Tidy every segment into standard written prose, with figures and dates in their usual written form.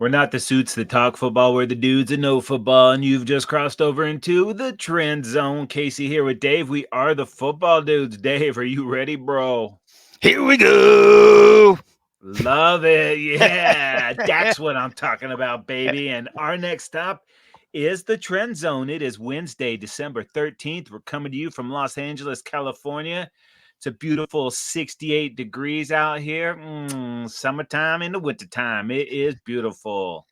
We're not the suits that talk football. We're the dudes that know football. And you've just crossed over into the trend zone. Casey here with Dave. We are the football dudes. Dave, are you ready, bro? Here we go. Love it. Yeah. That's what I'm talking about, baby. And our next stop is the trend zone. It is Wednesday, December 13th. We're coming to you from Los Angeles, California. It's a beautiful 68 degrees out here. Summertime in the wintertime. It is beautiful.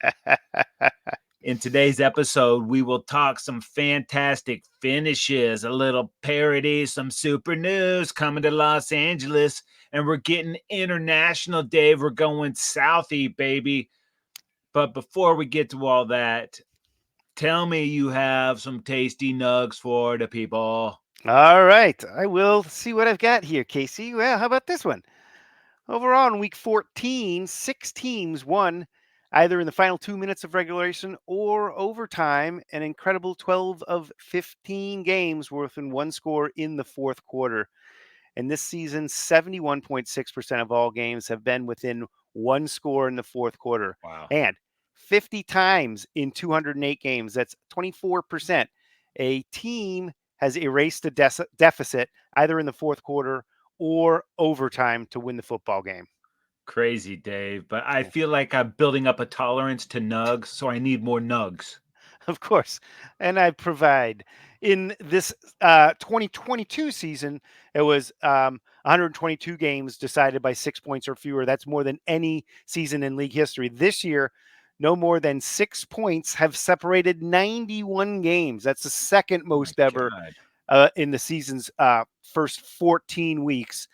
In today's episode, we will talk some fantastic finishes, a little parody, some super news coming to Los Angeles, and we're getting international, Dave. We're going Southie, baby. But before we get to all that, tell me you have some tasty nugs for the people. All right. I will see what I've got here, Casey. Well, how about this one? Overall, in week 14, six teams won either in the final 2 minutes of regulation or overtime. An incredible 12 of 15 games worth in one score in the fourth quarter. And this season, 71.6% of all games have been within one score in the fourth quarter. Wow. And 50 times in 208 games, that's 24%. A team has erased a deficit either in the fourth quarter or overtime to win the football game. Crazy, Dave. But I feel like I'm building up a tolerance to nugs, so I need more nugs. Of course. And I provide. In this 2022 season, it was 122 games decided by 6 points or fewer. That's more than any season in league history. This year, no more than 6 points have separated 91 games. That's the second Oh my most ever God. in the season's first 14 weeks,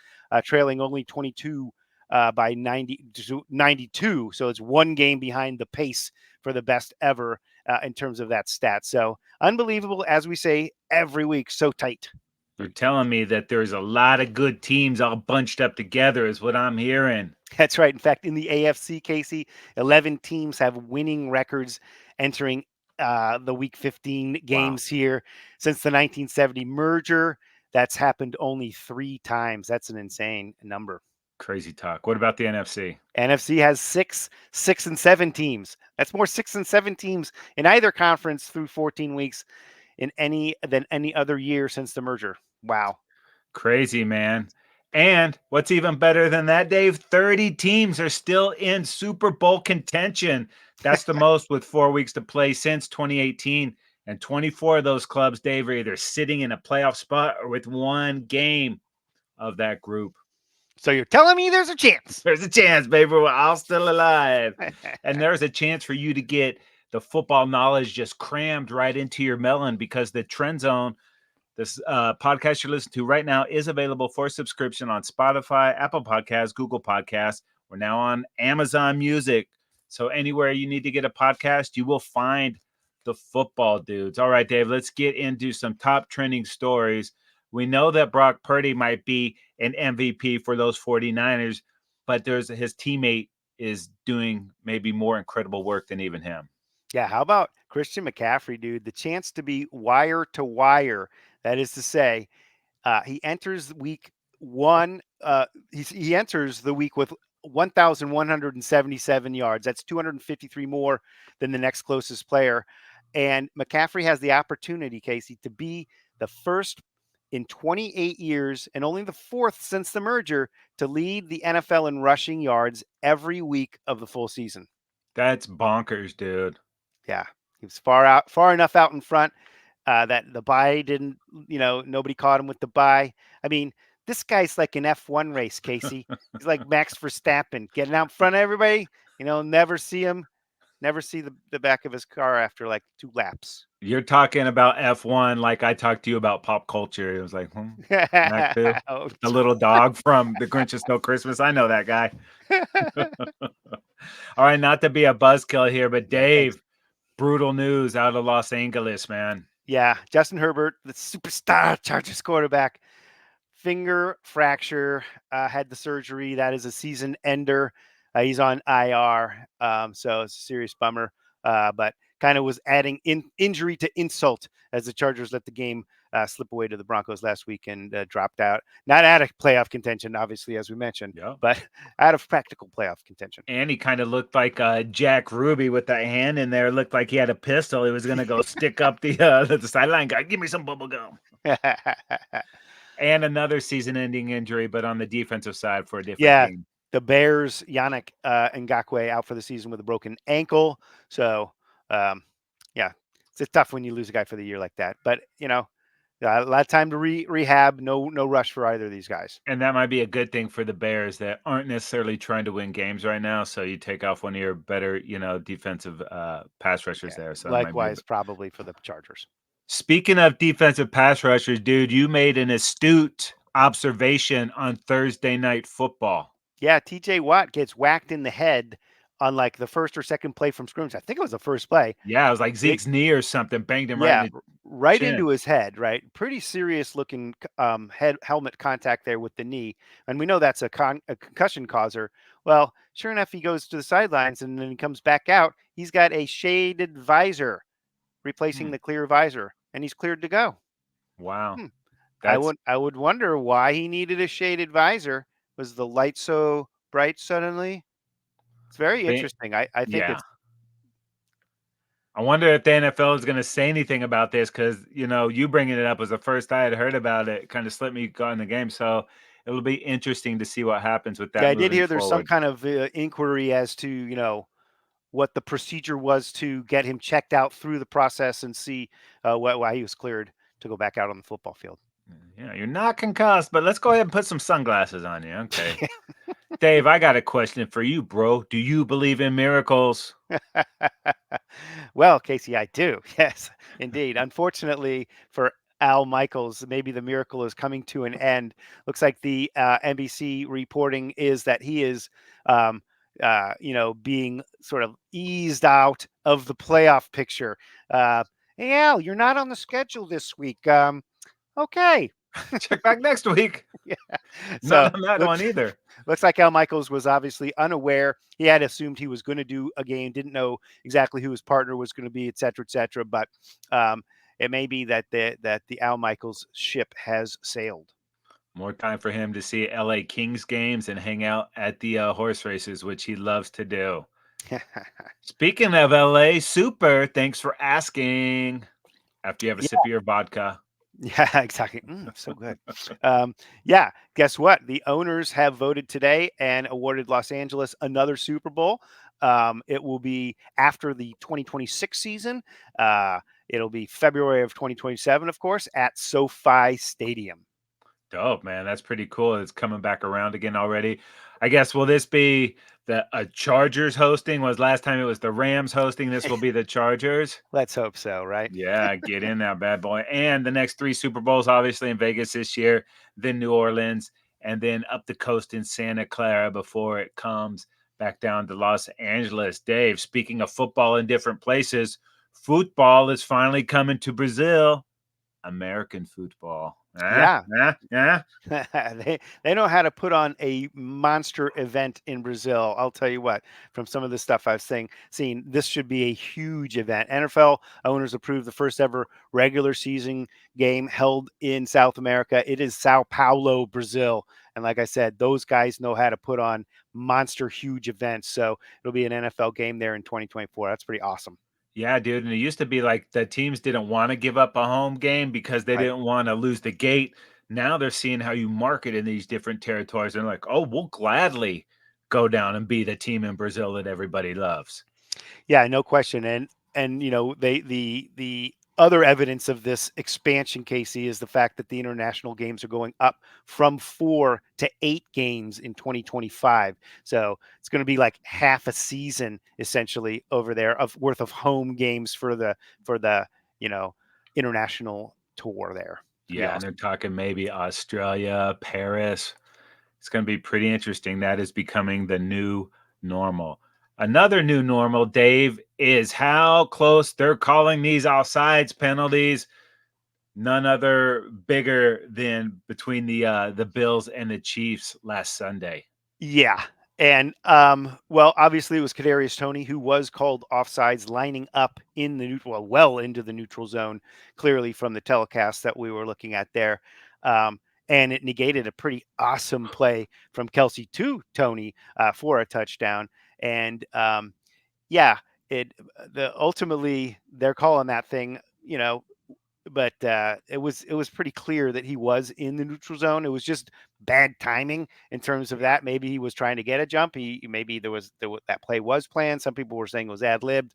trailing only 22 by 92. So it's one game behind the pace for the best ever in terms of that stat. So unbelievable, as we say every week, so tight. You're telling me that there's a lot of good teams all bunched up together, is what I'm hearing. That's right. In fact, in the AFC, Casey, 11 teams have winning records entering the Week 15 Wow. games here since the 1970 merger. That's happened only 3 times. That's an insane number. Crazy talk. What about the NFC? NFC has 6 and 7 teams. That's more 6 and 7 teams in either conference through 14 weeks in any other year since the merger. Wow. Crazy, man. And what's even better than that, Dave? 30 teams are still in Super Bowl contention. That's the most with 4 weeks to play since 2018. And 24 of those clubs, Dave, are either sitting in a playoff spot or with one game of that group. So you're telling me there's a chance? There's a chance, baby. We're all still alive. And there's a chance for you to get the football knowledge just crammed right into your melon because the Trend Zone, this podcast you're listening to right now, is available for subscription on Spotify, Apple Podcasts, Google Podcasts. We're now on Amazon Music. So anywhere you need to get a podcast, you will find the football dudes. All right, Dave, let's get into some top trending stories. We know that Brock Purdy might be an MVP for those 49ers, but there's his teammate is doing maybe more incredible work than even him. Yeah, how about Christian McCaffrey, dude? The chance to be wire to wire. That is to say, he enters week one. He enters the week with 1,177 yards. That's 253 more than the next closest player. And McCaffrey has the opportunity, Casey, to be the first in 28 years and only the fourth since the merger to lead the NFL in rushing yards every week of the full season. That's bonkers, dude. Yeah, he was far enough out in front that the bye didn't, nobody caught him with the bye. I mean, this guy's like an F1 race, Casey. He's like Max Verstappen, getting out in front of everybody. Never see the back of his car after like 2 laps. You're talking about F1 like I talked to you about pop culture. It was like, Mac 2, Oh, the little dog from The Grinch's No Christmas. I know that guy. All right, not to be a buzzkill here, but yeah, thanks. Dave, brutal news out of Los Angeles, man. Yeah, Justin Herbert, the superstar Chargers quarterback, finger fracture, had the surgery. That is a season ender. He's on IR, so it's a serious bummer. But kind of was adding injury to insult as the Chargers let the game slip away to the Broncos last week and dropped out. Not out of playoff contention, obviously, as we mentioned, Yep. but out of practical playoff contention. And he kind of looked like Jack Ruby with that hand in there. Looked like he had a pistol. He was gonna go stick up the sideline guy. Give me some bubble gum. And another season-ending injury, but on the defensive side for a different Yeah, game. the Bears, Yannick Ngakwe out for the season with a broken ankle. So, um, yeah, it's tough when you lose a guy for the year like that. But a lot of time to rehab. No rush for either of these guys. And that might be a good thing for the Bears that aren't necessarily trying to win games right now. So you take off one of your better, defensive pass rushers Yeah, there. So that might be. likewise, probably for the Chargers. Speaking of defensive pass rushers, dude, you made an astute observation on Thursday Night Football. Yeah, TJ Watt gets whacked in the head on like the first or second play from scrimmage. I think it was the first play. Yeah, it was like Big, Zeke's knee or something, banged him right in yeah, the right chin. into his head. Right, pretty serious looking head helmet contact there with the knee, and we know that's a concussion causer. Well, sure enough, he goes to the sidelines and then he comes back out. He's got a shaded visor replacing Hmm. the clear visor, and he's cleared to go. Wow. Hmm. That's I would wonder why he needed a shaded visor. Was the light so bright suddenly? It's very ba- interesting. I think yeah. it's I wonder if the NFL is going to say anything about this because, you bringing it up was the first I had heard about it. Kind of slipped me in the game. So it'll be interesting to see what happens with yeah, that I did moving hear there's some forward. kind of inquiry as to, what the procedure was to get him checked out through the process and see why he was cleared to go back out on the football field. Yeah, you're not concussed, but let's go ahead and put some sunglasses on you. Okay. Dave, I got a question for you, bro. Do you believe in miracles? Well, Casey, I do. Yes, indeed. Unfortunately for Al Michaels, maybe the miracle is coming to an end. Looks like the NBC reporting is that he is, being sort of eased out of the playoff picture. Uh, hey, Al, you're not on the schedule this week. Okay. Check back next week. Yeah. So Not on that one looks either. looks like Al Michaels was obviously unaware. He had assumed he was going to do a game, didn't know exactly who his partner was going to be, et cetera, et cetera. But um, it may be that the Al Michaels ship has sailed. More time for him to see LA Kings games and hang out at the horse races, which he loves to do. Speaking of LA, super. Thanks for asking. After you have a Yeah, sip of your vodka. yeah, exactly. So good. Yeah, guess what? The owners have voted today and awarded Los Angeles another Super Bowl. It will be after the 2026 season. It'll be February of 2027, of course, at SoFi Stadium. Dope, man. That's pretty cool. It's coming back around again already. I guess will this be the Chargers hosting? Was last time it was the Rams hosting. This will be the Chargers. Let's hope so, right? Yeah, get in that bad boy. And the next three Super Bowls, obviously in Vegas this year, then New Orleans, and then up the coast in Santa Clara before it comes back down to Los Angeles. Dave, speaking of football in different places, football is finally coming to Brazil. American football. Yeah, Yeah. they know how to put on a monster event in Brazil. I'll tell you what, from some of the stuff I've seen, this should be a huge event. NFL owners approved the first ever regular season game held in South America. It is Sao Paulo, Brazil. And like I said, those guys know how to put on monster huge events. So it'll be an NFL game there in 2024. That's pretty awesome. Yeah, dude. And it used to be like the teams didn't want to give up a home game because they Right. didn't want to lose the gate. Now they're seeing how you market in these different territories. And like, oh, we'll gladly go down and be the team in Brazil that everybody loves. Yeah, no question. And they the other evidence of this expansion, Casey, is the fact that the international games are going up from 4 to 8 games in 2025. So it's going to be like half a season essentially over there of worth of home games for the you know international tour there. It's gonna be Yeah, and they're awesome. talking maybe Australia, Paris. It's going to be pretty interesting. That is becoming the new normal. Another new normal, Dave, is how close they're calling these offsides penalties. None other bigger than between the Bills and the Chiefs last Sunday. Yeah. And well, obviously it was Kadarius Toney who was called offsides, lining up in the neutral, well into the neutral zone, clearly from the telecast that we were looking at there. Um, and it negated a pretty awesome play from Kelsey to Tony for a touchdown. And yeah, it the ultimately they're calling that thing, but it was pretty clear that he was in the neutral zone. It was just bad timing in terms of that. Maybe he was trying to get a jump. Maybe that play was planned. Some people were saying it was ad libbed.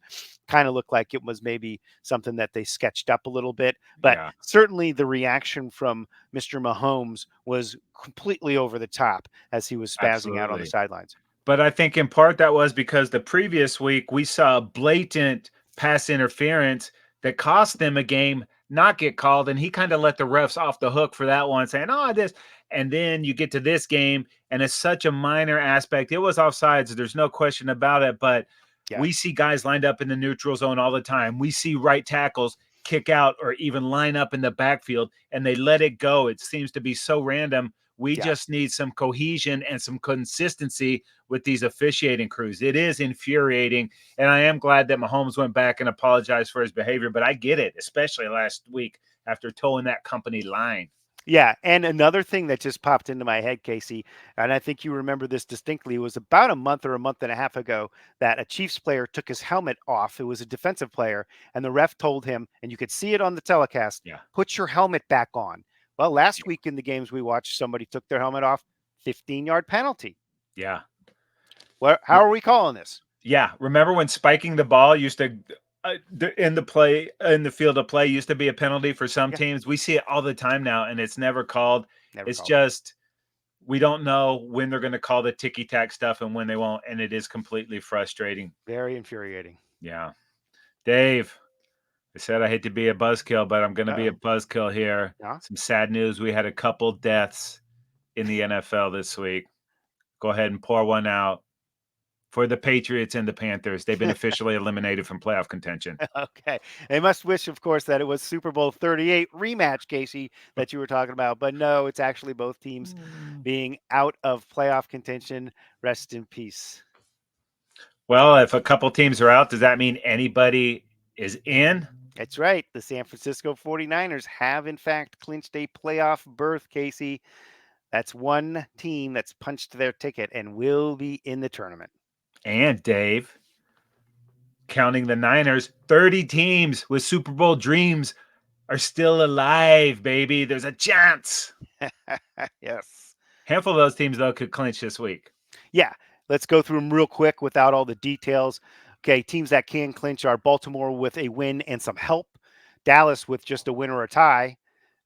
Kind of looked like it was maybe something that they sketched up a little bit. But Yeah, certainly the reaction from Mr. Mahomes was completely over the top as he was spazzing out on the absolutely. sidelines. But I think in part that was because the previous week we saw blatant pass interference that cost them a game not get called, and he kind of let the refs off the hook for that one, saying, "Oh, this." And then you get to this game, and it's such a minor aspect. It was offsides, there's no question about it. But Yeah, we see guys lined up in the neutral zone all the time. We see right tackles kick out or even line up in the backfield, and they let it go. It seems to be so random. We yeah. just need some cohesion and some consistency with these officiating crews. It is infuriating. And I am glad that Mahomes went back and apologized for his behavior, but I get it, especially last week after towing that company line. Yeah, and another thing that just popped into my head, Casey, and I think you remember this distinctly, was about a month or a month and a half ago that a Chiefs player took his helmet off. It was a defensive player, and the ref told him, and you could see it on the telecast, Yeah. put your helmet back on. Well, last week in the games we watched, somebody took their helmet off, 15-yard penalty. Yeah. How are we calling this? Yeah. Remember when spiking the ball used to in the play in the field of play used to be a penalty for some Yeah, teams? We see it all the time now and it's never called. never It's called. just we don't know when they're going to call the ticky tack stuff and when they won't, and it is completely frustrating. Very infuriating. Yeah. Dave, I said I hate to be a buzzkill, but I'm going to be a Uh-oh. buzzkill here. Yeah. Some sad news. We had a couple deaths in the NFL this week. Go ahead and pour one out for the Patriots and the Panthers. They've been officially eliminated from playoff contention. Okay. They must wish, of course, that it was Super Bowl 38 rematch, Casey, that you were talking about. But no, it's actually both teams Mm. being out of playoff contention. Rest in peace. Well, if a couple teams are out, does that mean anybody is in? That's right. The San Francisco 49ers have, in fact, clinched a playoff berth, Casey. That's one team that's punched their ticket and will be in the tournament. And Dave, counting the Niners, 30 teams with Super Bowl dreams are still alive, baby. There's a chance. Yes. Handful of those teams, though, could clinch this week. Yeah, let's go through them real quick without all the details. Okay, teams that can clinch are Baltimore with a win and some help, Dallas with just a win or a tie,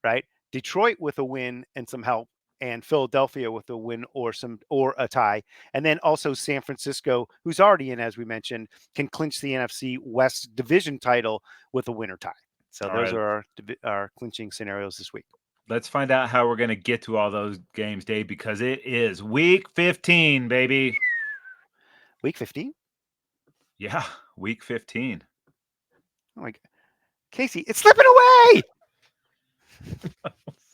right? Detroit with a win and some help, and Philadelphia with a win or a tie. And then also San Francisco, who's already in, as we mentioned, can clinch the NFC West division title with a win or tie. So All those right. are our clinching scenarios this week. Let's find out how we're going to get to all those games, Dave, because it is week 15, baby. Week 15? Yeah, week 15. Oh my God. Casey, it's slipping away.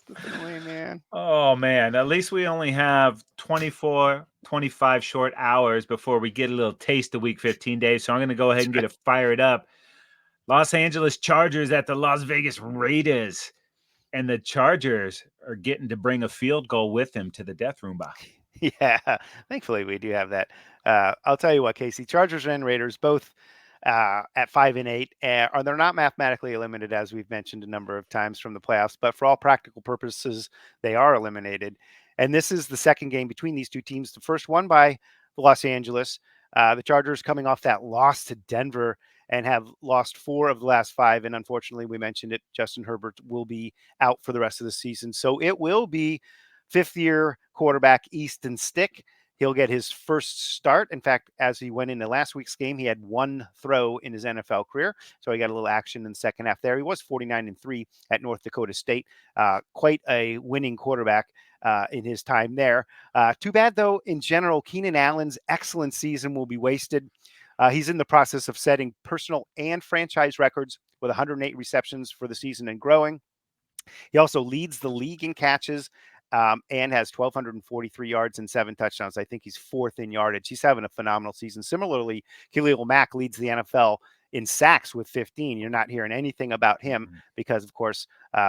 Slipping away, man. Oh, man. At least we only have 24, 25 short hours before we get a little taste of week 15, Dave. So I'm going to go ahead That's and get right. it fired up. Los Angeles Chargers at the Las Vegas Raiders. And the Chargers are getting to bring a field goal with them to the death room. Yeah, thankfully we do have that. I'll tell you what, Casey, Chargers and Raiders both at 5-8 are they're not mathematically eliminated as we've mentioned a number of times from the playoffs, but for all practical purposes, they are eliminated. And this is the second game between these two teams. The first one by Los Angeles. The Chargers coming off that loss to Denver and have lost 4 of the last 5. And unfortunately, we mentioned it, Justin Herbert will be out for the rest of the season. So it will be fifth-year quarterback Easton Stick. He'll get his first start. In fact, as he went into last week's game, he had one throw in his NFL career. So he got a little action in the second half there. He was 49-3 at North Dakota State. Quite a winning quarterback in his time there. Too bad, though, in general, Keenan Allen's excellent season will be wasted. He's in the process of setting personal and franchise records with 108 receptions for the season and growing. He also leads the league in catches and has 1,243 yards and 7 touchdowns. I think he's fourth in yardage. He's having a phenomenal season. Similarly, Khalil Mack leads the NFL in sacks with 15. You're not hearing anything about him because, of course,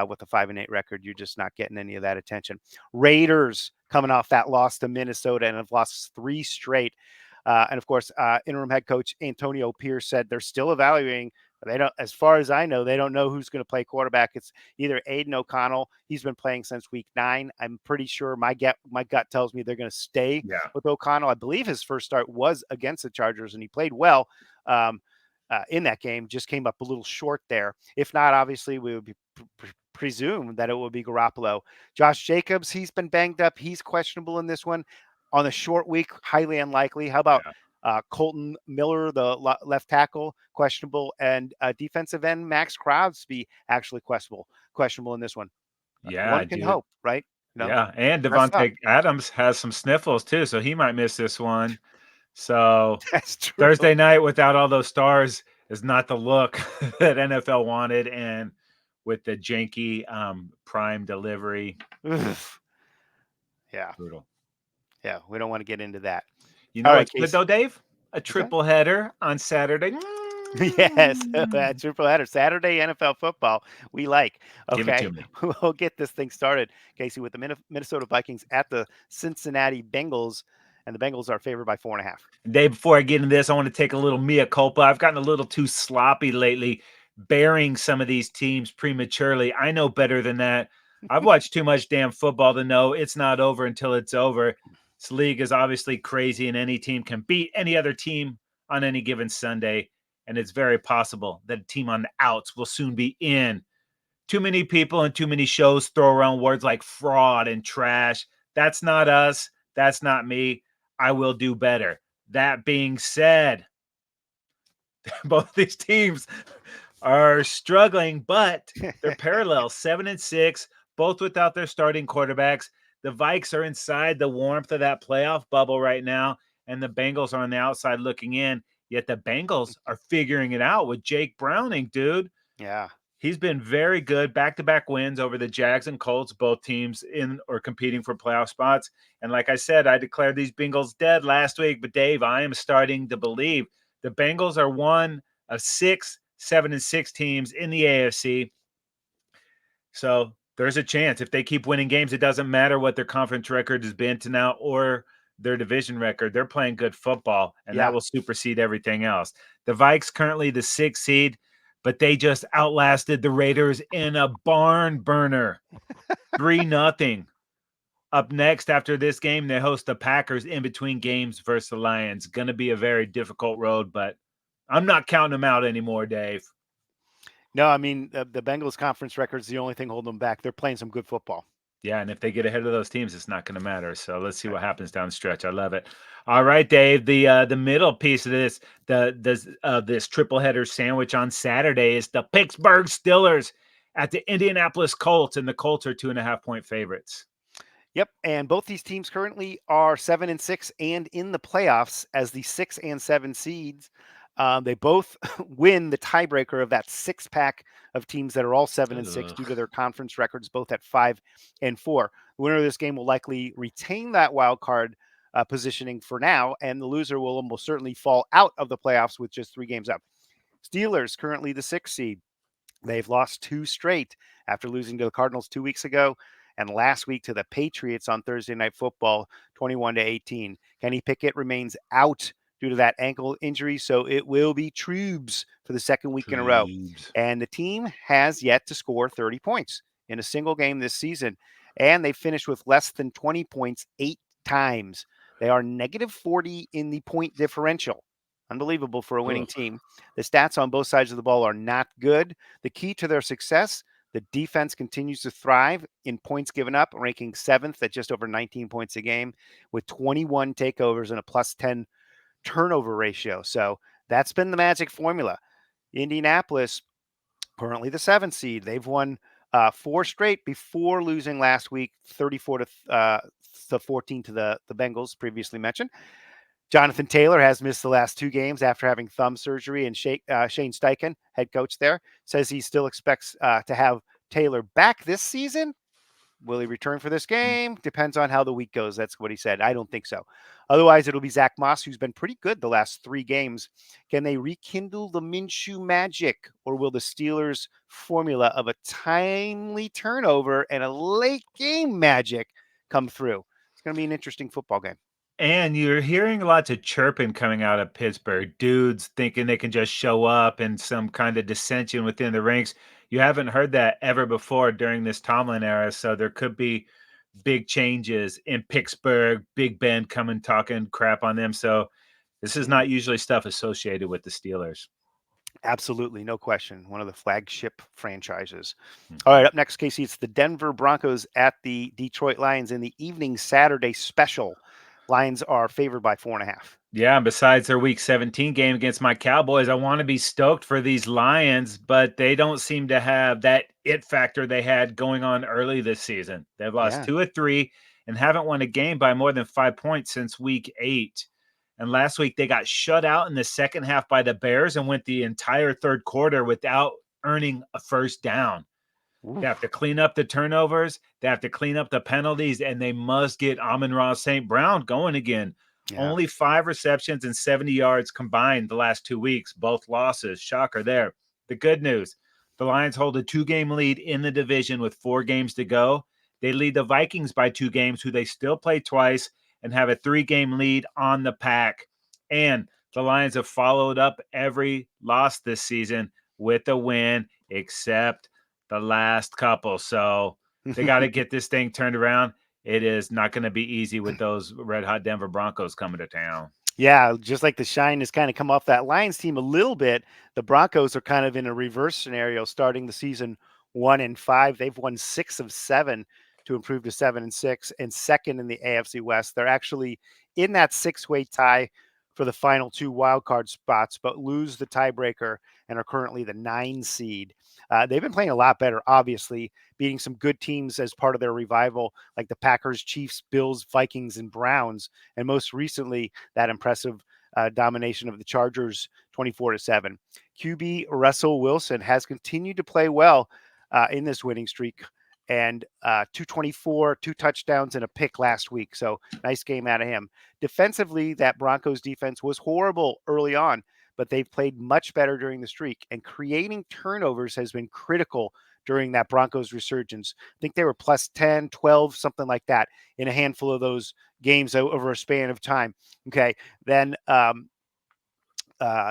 with the 5-8 record, you're just not getting any of that attention. Raiders coming off that loss to Minnesota and have lost 3 straight. And of course, interim head coach Antonio Pierce said they're still evaluating. They don't, as far as I know, they don't know who's going to play quarterback. It's either Aiden O'Connell. He's been playing since week 9. I'm pretty sure my gut tells me they're going to stay Yeah. with O'Connell. I believe his first start was against the Chargers, and he played well in that game. Just came up a little short there. If not, obviously, we would be presume that it will be Garoppolo. Josh Jacobs, he's been banged up. He's questionable in this one. On a short week, highly unlikely. How about Colton Miller, the left tackle, questionable, and defensive end Max Crosby actually questionable in this one. Yeah, One can dude. hope, right? Yeah, and Rest up. Devontae Adams has some sniffles too, so he might miss this one. So That's true. Thursday night without all those stars is not the look that NFL wanted, and with the janky prime delivery, Yeah, brutal. yeah. We don't want to get into that. You All know right, what's good Casey. though, Dave? A What's that? triple header on Saturday. Yes, triple header Saturday NFL football. We like. Give it Okay, to me. we'll get this thing started, Casey, with the Minnesota Vikings at the Cincinnati Bengals, and the Bengals are favored by 4.5. Dave, before I get into this, I want to take a little mea culpa. I've gotten a little too sloppy lately, bearing some of these teams prematurely. I know better than that. I've watched too much damn football to know it's not over until it's over. This league is obviously crazy, and any team can beat any other team on any given Sunday. And it's very possible that a team on the outs will soon be in. Too many people and too many shows throw around words like fraud and trash. That's not us. That's not me. I will do better. That being said, both these teams are struggling, but they're parallel 7-6, both without their starting quarterbacks. The Vikes are inside the warmth of that playoff bubble right now, and the Bengals are on the outside looking in. Yet the Bengals are figuring it out with Jake Browning, dude. Yeah. He's been very good, back-to-back wins over the Jags and Colts, both teams in or competing for playoff spots. And like I said, I declared these Bengals dead last week, but Dave, I am starting to believe the Bengals are one of 6, 7-6 teams in the AFC. So there's a chance if they keep winning games, it doesn't matter what their conference record has been to now or their division record. They're playing good football, and that Yeah. will supersede everything else. The Vikes currently the 6th seed, but they just outlasted the Raiders in a barn burner, 3-0. Up next after this game, they host the Packers in between games versus the Lions. Going to be a very difficult road, but I'm not counting them out anymore, Dave. No, I mean the Bengals conference record is the only thing holding them back. They're playing some good football. Yeah, and if they get ahead of those teams, it's not going to matter. So let's see what happens down the stretch. I love it. All right, Dave. The middle piece of this triple header sandwich on Saturday is the Pittsburgh Steelers at the Indianapolis Colts, and the Colts are 2.5-point favorites. Yep, and both these teams currently are 7-6 and in the playoffs as the 6 and 7 seeds. They both win the tiebreaker of that 6-pack of teams that are all 7-6 due to their conference records, both at 5-4. The winner of this game will likely retain that wild card positioning for now, and the loser will almost certainly fall out of the playoffs with just 3 games up. Steelers currently the 6th seed. They've lost 2 straight after losing to the Cardinals 2 weeks ago and last week to the Patriots on Thursday Night Football, 21-18. Kenny Pickett remains out due to that ankle injury, so it will be Trubes for the second week in a row. And the team has yet to score 30 points in a single game this season, and they finished with less than 20 points 8 times. They are negative 40 in the point differential. Unbelievable for a winning team. The stats on both sides of the ball are not good. The key to their success, the defense continues to thrive in points given up, ranking 7th at just over 19 points a game with 21 takeovers and a plus 10 turnover ratio. So that's been the magic formula. Indianapolis, currently the 7th seed. They've won 4 straight before losing last week, 34-14 to the Bengals, previously mentioned. Jonathan Taylor has missed the last 2 games after having thumb surgery, and Shane Steichen, head coach there, says he still expects to have Taylor back this season. Will he return for this Mm. game? Depends on how the week goes. That's what he said. I don't think so. Otherwise, it'll be Zach Moss, who's been pretty good the last 3 games. Can they rekindle the Minshew magic, or will the Steelers' formula of a timely turnover and a late game magic come through? It's going to be an interesting football game. And you're hearing lots of chirping coming out of Pittsburgh. Dudes thinking they can just show up and some kind of dissension within the ranks. You haven't heard that ever before during this Tomlin era. So there could be big changes in Pittsburgh, Big Ben coming talking crap on them. So this is Mhm. not usually stuff associated with the Steelers. Absolutely, no question. One of the flagship franchises. All right, Mhm. up next, Casey, it's the Denver Broncos at the Detroit Lions in the evening Saturday special. Lions are favored by 4.5. Yeah, and besides their week 17 game against my Cowboys, I want to be stoked for these Lions, but they don't seem to have that it factor they had going on early this season. They've lost Yeah. 2 of 3 and haven't won a game by more than 5 points since week 8. And last week they got shut out in the second half by the Bears and went the entire third quarter without earning a first down. They have to Oof. clean up the turnovers. They have to clean up the penalties, and they must get Amon-Ra St. Brown going again. Yeah. Only 5 receptions and 70 yards combined the last 2 weeks, both losses. Shocker there. The good news, the Lions hold a 2 game lead in the division with 4 games to go. They lead the Vikings by 2 games, who they still play twice, and have a 3 game lead on the Pack. And the Lions have followed up every loss this season with a win, except the last couple. So they got to get this thing turned around. It is not going to be easy with those red hot Denver Broncos coming to town. Yeah, just like the shine has kind of come off that Lions team a little bit, the Broncos are kind of in a reverse scenario starting the season 1-5. They've won 6 of 7 to improve to 7-6 and second in the AFC West. They're actually in that 6-way tie for the final 2 wild card spots, but lose the tiebreaker and are currently the 9 seed. They've been playing a lot better, obviously, beating some good teams as part of their revival, like the Packers, Chiefs, Bills, Vikings, and Browns, and most recently that impressive domination of the Chargers 24-7. QB Russell Wilson has continued to play well in this winning streak and 224, 2 touchdowns, and a pick last week. So nice game out of him. Defensively, that Broncos defense was horrible early on, but they've played much better during the streak, and creating turnovers has been critical during that Broncos resurgence. I think they were plus 10, 12, something like that in a handful of those games over a span of time. Okay. Then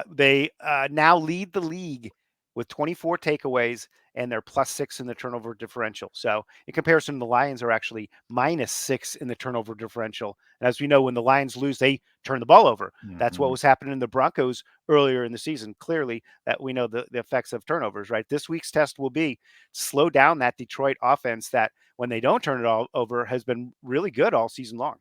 they now lead the league with 24 takeaways, and they're +6 in the turnover differential. So, in comparison, the Lions are actually -6 in the turnover differential. And as we know, when the Lions lose, they turn the ball over. That's what Mm-hmm. was happening in the Broncos earlier in the season. Clearly, that we know the effects of turnovers, right? This week's test will be slow down that Detroit offense that, when they don't turn it all over, has been really good all season long.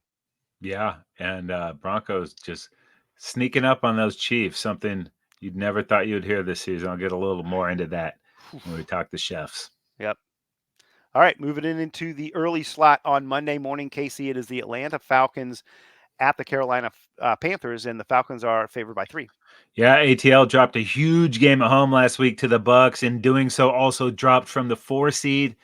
Yeah. And Broncos just sneaking up on those Chiefs, something you'd never thought you'd hear this season. I'll get a little more into that when we talk the chefs. Yep. All right, moving into the early slot on Monday morning, Casey. It is the Atlanta Falcons at the Carolina Panthers, and the Falcons are favored by 3. Yeah, ATL dropped a huge game at home last week to the Bucks. In doing so, also dropped from the 4 seed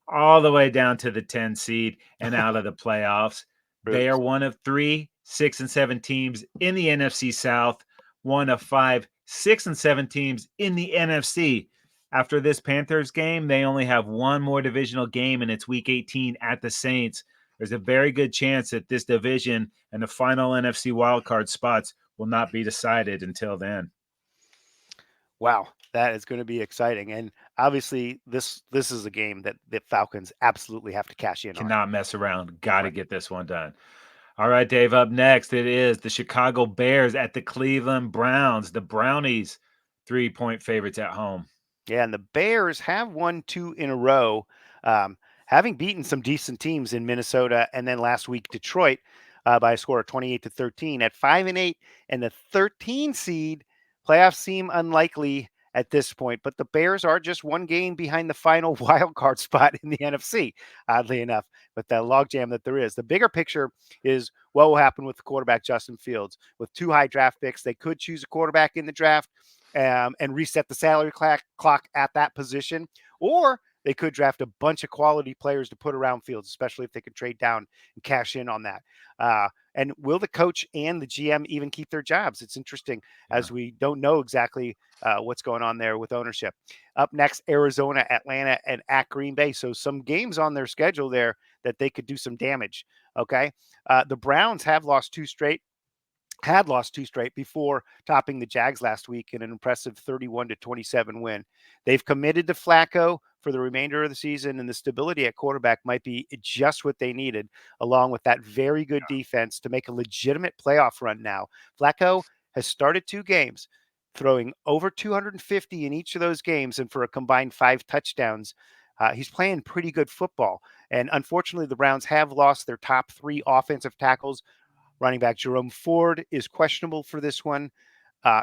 all the way down to the 10 seed and out of the playoffs. They are Bruce. one of 3 6 and 7 teams in the NFC South, one of 5 6 and 7 teams in the NFC. After this Panthers game, they only have one more divisional game, and it's week 18 at the Saints. There's a very good chance that this division and the final NFC wildcard spots will not be decided until then. Wow, that is going to be exciting, and obviously this is a game that the Falcons absolutely have to cash in on. Cannot mess around. Got to Right. get this one done. All right, Dave, up next, it is the Chicago Bears at the Cleveland Browns. The Brownies, 3-point favorites at home. Yeah, and the Bears have won 2 in a row, having beaten some decent teams in Minnesota and then last week Detroit by a score of 28-13. At 5-8 and the 13 seed, playoffs seem unlikely at this point. But the Bears are just one game behind the final wild card spot in the NFC, oddly enough. But that logjam that there is, the bigger picture is what will happen with the quarterback Justin Fields. With 2 high draft picks, they could choose a quarterback in the draft and reset the salary clock at that position. Or they could draft a bunch of quality players to put around fields, especially if they could trade down and cash in on that. And will the coach and the GM even keep their jobs? It's interesting, Yeah. as we don't know exactly what's going on there with ownership. Up next, Arizona, Atlanta, and at Green Bay. So some games on their schedule there that they could do some damage. Okay. The Browns have lost two straight, had lost two straight before topping the Jags last week in an impressive 31-27 win. They've committed to Flacco for the remainder of the season, and the stability at quarterback might be just what they needed, along with that very good defense to make a legitimate playoff run now. Flacco has started two games, throwing over 250 in each of those games, and for a combined 5 touchdowns. He's playing pretty good football. And unfortunately, the Browns have lost their top 3 offensive tackles. Running back Jerome Ford is questionable for this one.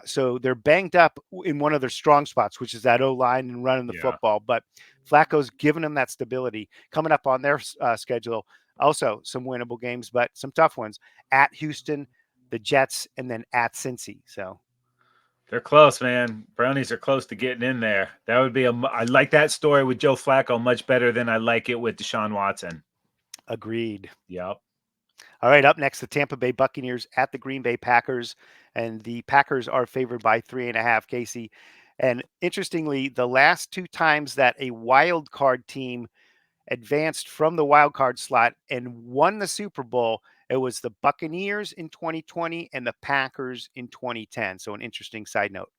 So they're banged up in one of their strong spots, which is that O line and running the Yeah. football. But Flacco's given them that stability. Coming up on their schedule, also some winnable games, but some tough ones at Houston, the Jets, and then at Cincy. So They're close, man. Brownies are close to getting in there. That would be I like that story with Joe Flacco much better than I like it with Deshaun Watson. agreed. Yep. All right, up next, the Tampa Bay Buccaneers at the Green Bay Packers, and the Packers are favored by 3.5. Casey, and interestingly, the last 2 times that a wild card team advanced from the wild card slot and won the Super Bowl, it was the Buccaneers in 2020 and the Packers in 2010. So, an interesting side note.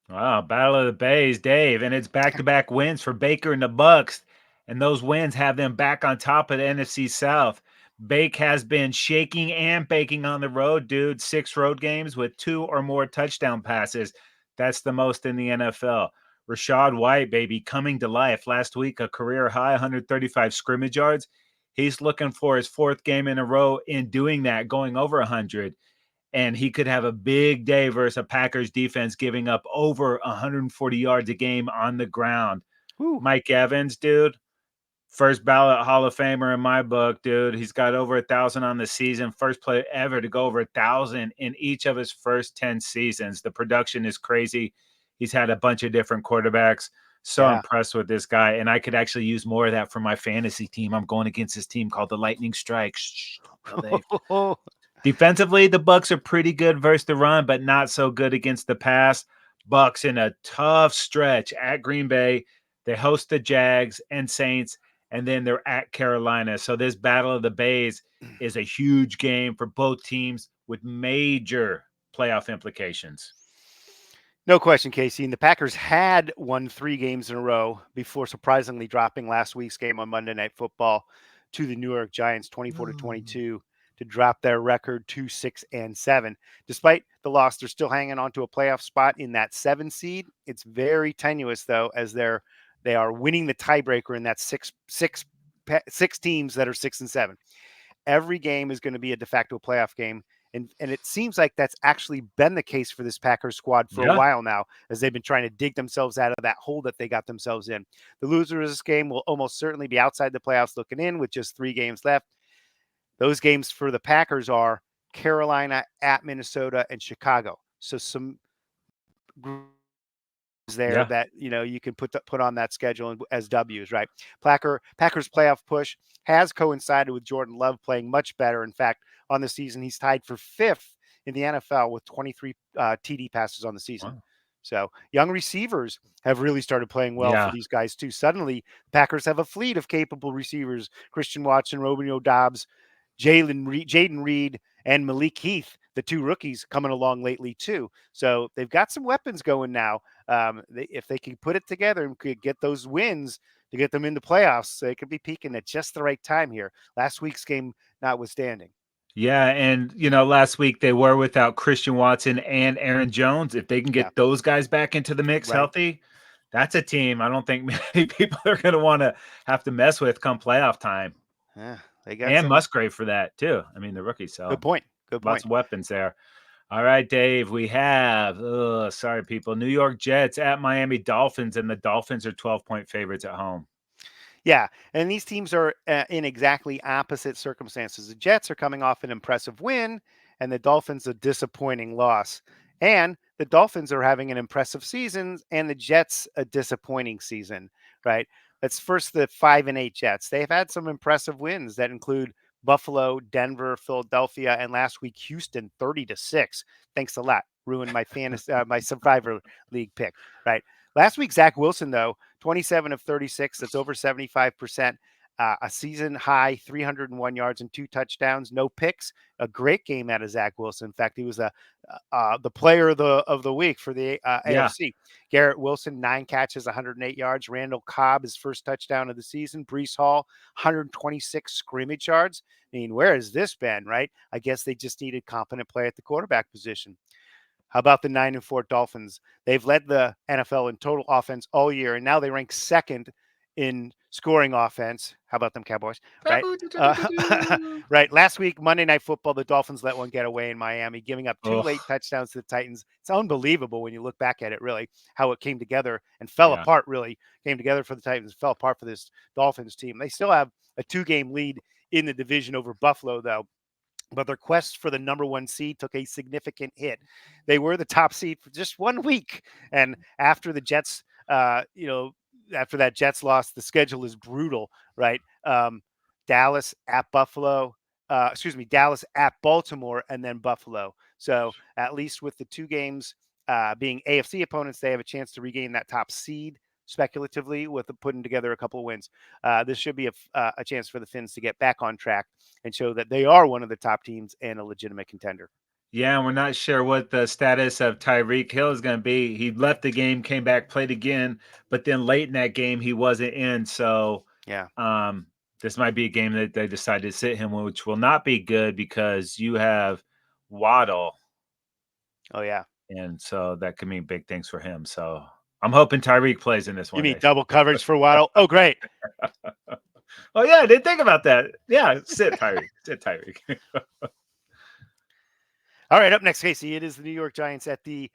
Wow, Battle of the Bays, Dave, and it's back-to-back wins for Baker and the Bucks, and those wins have them back on top of the NFC South. Bake has been shaking and baking on the road, dude. 6 road games with 2 or more touchdown passes. That's the most in the NFL. Rashad White, baby, coming to life. Last week, a career high 135 scrimmage yards. He's looking for his 4th game in a row in doing that, going over 100, and he could have a big day versus a Packers defense giving up over 140 yards a game on the ground. Woo. Mike Evans, dude, first ballot Hall of Famer in my book, dude. He's got over 1,000 on the season. First player ever to go over 1,000 in each of his first 10 seasons. The production is crazy. He's had a bunch of different quarterbacks. So Yeah. impressed with this guy. And I could actually use more of that for my fantasy team. I'm going against this team called the Lightning Strike. Shh, tell Dave. Defensively, the Bucks are pretty good versus the run, but not so good against the pass. Bucks in a tough stretch at Green Bay. They host the Jags and Saints, and then they're at Carolina. So this Battle of the Bays is a huge game for both teams with major playoff implications. No question, Casey. And the Packers had won 3 games in a row before surprisingly dropping last week's game on Monday Night Football to the New York Giants, 24-22, to drop their record to 6-7. Despite the loss, they're still hanging on to a playoff spot in that 7 seed. It's very tenuous though, as they are winning the tiebreaker in that six teams that are 6-7. Every game is going to be a de facto playoff game. And it seems like that's actually been the case for this Packers squad for a Yeah. while now, as they've been trying to dig themselves out of that hole that they got themselves in. The loser of this game will almost certainly be outside the playoffs looking in with just 3 games left. Those games for the Packers are Carolina, at Minnesota, and Chicago. So some there Yeah. that you can put on that schedule as W's, right? Packers playoff push has coincided with Jordan Love playing much better. In fact, on the season, he's tied for 5th in the NFL with 23 TD passes on the season. Wow. So young receivers have really started playing well for Yeah. these guys too. Suddenly, Packers have a fleet of capable receivers: Christian Watson, Romeo Dobbs, Jaden Reed, and Malik Heath, the 2 rookies coming along lately too. So they've got some weapons going now. If they can put it together and could get those wins to get them into playoffs, they could be peaking at just the right time here. Last week's game notwithstanding. Yeah, and last week they were without Christian Watson and Aaron Jones. If they can Yeah, get those guys back into the mix right. healthy, that's a team I don't think many people are going to want to have to mess with come playoff time. Yeah, they got And some. Musgrave for that too. I mean, the rookie, Good so point. Good lots point. of weapons there. All right, Dave, we have, sorry, people, New York Jets at Miami Dolphins, and the Dolphins are 12-point favorites at home. Yeah, and these teams are in exactly opposite circumstances. The Jets are coming off an impressive win, and the Dolphins a disappointing loss. And the Dolphins are having an impressive season, and the Jets a disappointing season, right? Let's first the 5-8 Jets. They've had some impressive wins that include Buffalo, Denver, Philadelphia, and last week Houston 30-6. Thanks a lot. Ruined my fantasy, my Survivor League pick. Right. Last week, Zach Wilson though 27 of 36. That's over 75%. A season high 301 yards and 2 touchdowns, no picks. A great game out of Zach Wilson. In fact, he was the player of the week for the Yeah. AFC. Garrett Wilson, 9 catches, 108 yards. Randall Cobb, his first touchdown of the season. Brees Hall, 126 scrimmage yards. I mean, where has this been, right? I guess they just needed competent play at the quarterback position. How about the 9-4 Dolphins? They've led the NFL in total offense all year, and now they rank second in scoring offense. How about them Cowboys? Right, right. Last week, Monday Night Football, the Dolphins let one get away in Miami, giving up 2 late Oh, touchdowns to the Titans. It's unbelievable when you look back at it, really, how it came together and fell yeah. apart. Really came together for the Titans, fell apart for this Dolphins team. They still have a 2-game lead in the division over Buffalo, though, but their quest for the number 1 seed took a significant hit. They were the top seed for just 1 week, and after the Jets, after that Jets loss, the schedule is brutal, right? Dallas at Buffalo, Dallas at Baltimore, and then Buffalo. So at least with the 2 games being AFC opponents, they have a chance to regain that top seed speculatively with putting together a couple of wins. This should be a chance for the Finns to get back on track and show that they are one of the top teams and a legitimate contender. Yeah, and we're not sure what the status of Tyreek Hill is going to be. He left the game, came back, played again, but then late in that game he wasn't in. So Yeah. um, this might be a game that they decided to sit him, which will not be good because you have Waddle, Oh, yeah. and so that could mean big things for him. So I'm hoping Tyreek plays in this You one mean day. double coverage for Waddle? Oh, great. Oh yeah, I didn't think about that. Yeah, sit Tyreek, sit Tyreek. All right. Up next, Casey, it is the New York Giants at the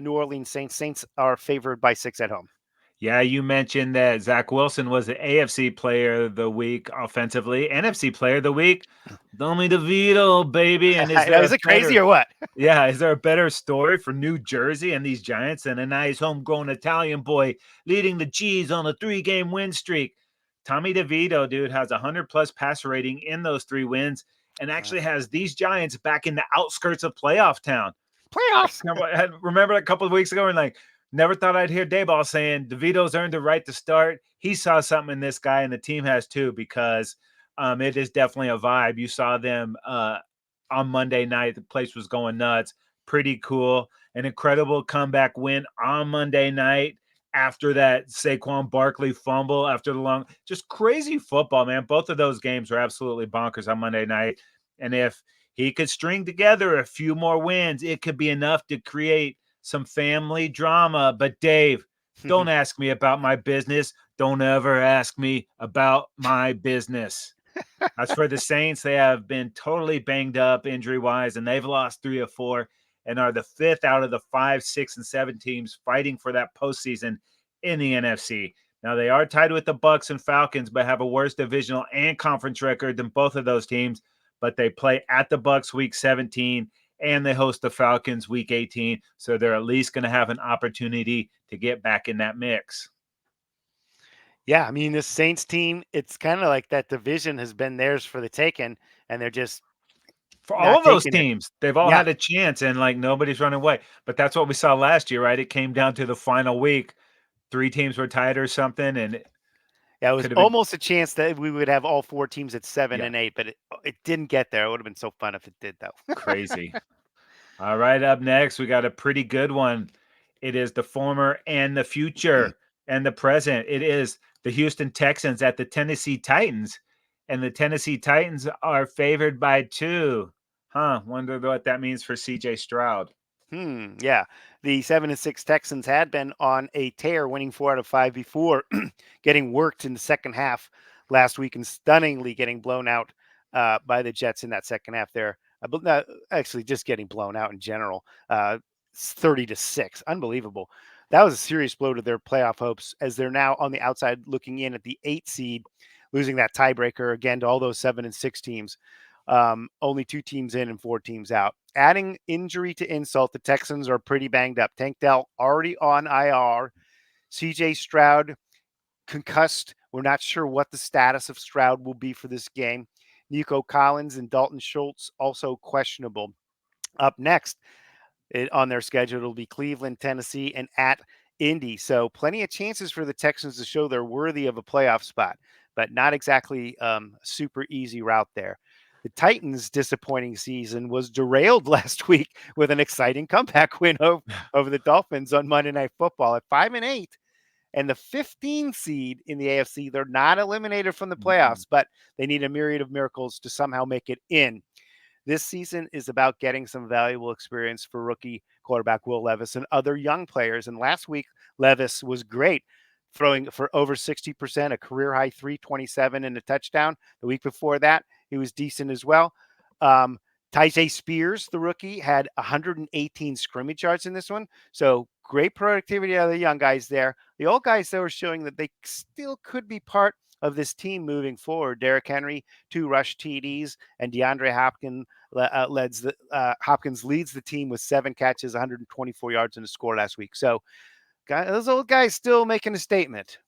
New Orleans Saints. Saints are favored by 6 at home. Yeah, you mentioned that Zach Wilson was the AFC player of the week offensively. NFC player of the week, Tommy DeVito, baby. And is there Is a it crazy better or what? yeah, is there a better story for New Jersey and these Giants than a nice homegrown Italian boy leading the G's on a 3-game win streak? Tommy DeVito, dude, has 100+ passer rating in those 3 wins and actually has these Giants back in the outskirts of playoff town. Playoffs. I remember a couple of weeks ago and never thought I'd hear Dayball saying DeVito's earned the right to start. He saw something in this guy, and the team has too, because it is definitely a vibe. You saw them on Monday night. The place was going nuts. Pretty cool. An incredible comeback win on Monday night after that Saquon Barkley fumble after the long, just crazy football, man. Both of those games were absolutely bonkers on Monday night. And if he could string together a few more wins, it could be enough to create some family drama. But Dave, don't ask me about my business. Don't ever ask me about my business. As for the Saints, they have been totally banged up injury wise, and they've lost 3 of 4 and are the 5th out of the 5, 6, and 7 teams fighting for that postseason in the NFC. Now they are tied with the Bucks and Falcons, but have a worse divisional and conference record than both of those teams. But they play at the Bucks week 17 and they host the Falcons week 18. So they're at least going to have an opportunity to get back in that mix. Yeah, I mean, this Saints team, it's kind of like that division has been theirs for the taking, and they're just For all not of those taking it. teams, they've all Yeah, had a chance and nobody's running away. But that's what we saw last year, right? It came down to the final week. 3 teams were tied or something, and it yeah, it was could have been almost a chance that we would have all 4 teams at 7 yeah, and 8, but it didn't get there. It would have been so fun if it did, though. crazy. All right, up next, we got a pretty good one. It is the former and the future and the present. It is the Houston Texans at the Tennessee Titans, and the Tennessee Titans are favored by 2. Huh, wonder what that means for CJ Stroud. Yeah. The 7-6 Texans had been on a tear, winning 4 out of 5 before getting worked in the second half last week and stunningly getting blown out by the Jets in that second half there. Actually, just getting blown out in general. 30-6. Unbelievable. That was a serious blow to their playoff hopes as they're now on the outside looking in at the 8 seed, losing that tiebreaker again to all those 7-6 teams. Only 2 teams in and 4 teams out. Adding injury to insult, the Texans are pretty banged up. Tank Dell already on IR. CJ Stroud concussed We're not sure what the status of Stroud will be for this game. Nico Collins and Dalton Schultz also questionable. Up next on their schedule, it'll be Cleveland, Tennessee, and at Indy. So plenty of chances for the Texans to show they're worthy of a playoff spot, but not exactly super easy route there. The Titans' disappointing season was derailed last week with an exciting comeback win over the Dolphins on Monday Night Football at 5-8 and the 15 seed in the AFC. They're not eliminated from the Mm-mm. playoffs, but they need a myriad of miracles to somehow make it in. This season is about getting some valuable experience for rookie quarterback Will Levis and other young players. And last week, Levis was great, throwing for over 60%, a career high 327 and a touchdown. The week before that, he was decent as well. Um, Tyjae Spears, the rookie, had 118 scrimmage yards in this one. So great productivity out of the young guys there. The old guys, though, are showing that they still could be part of this team moving forward. Derrick Henry, 2 rush TDs, and DeAndre Hopkins leads the team with 7 catches, 124 yards, and a score last week. So those old guys still making a statement.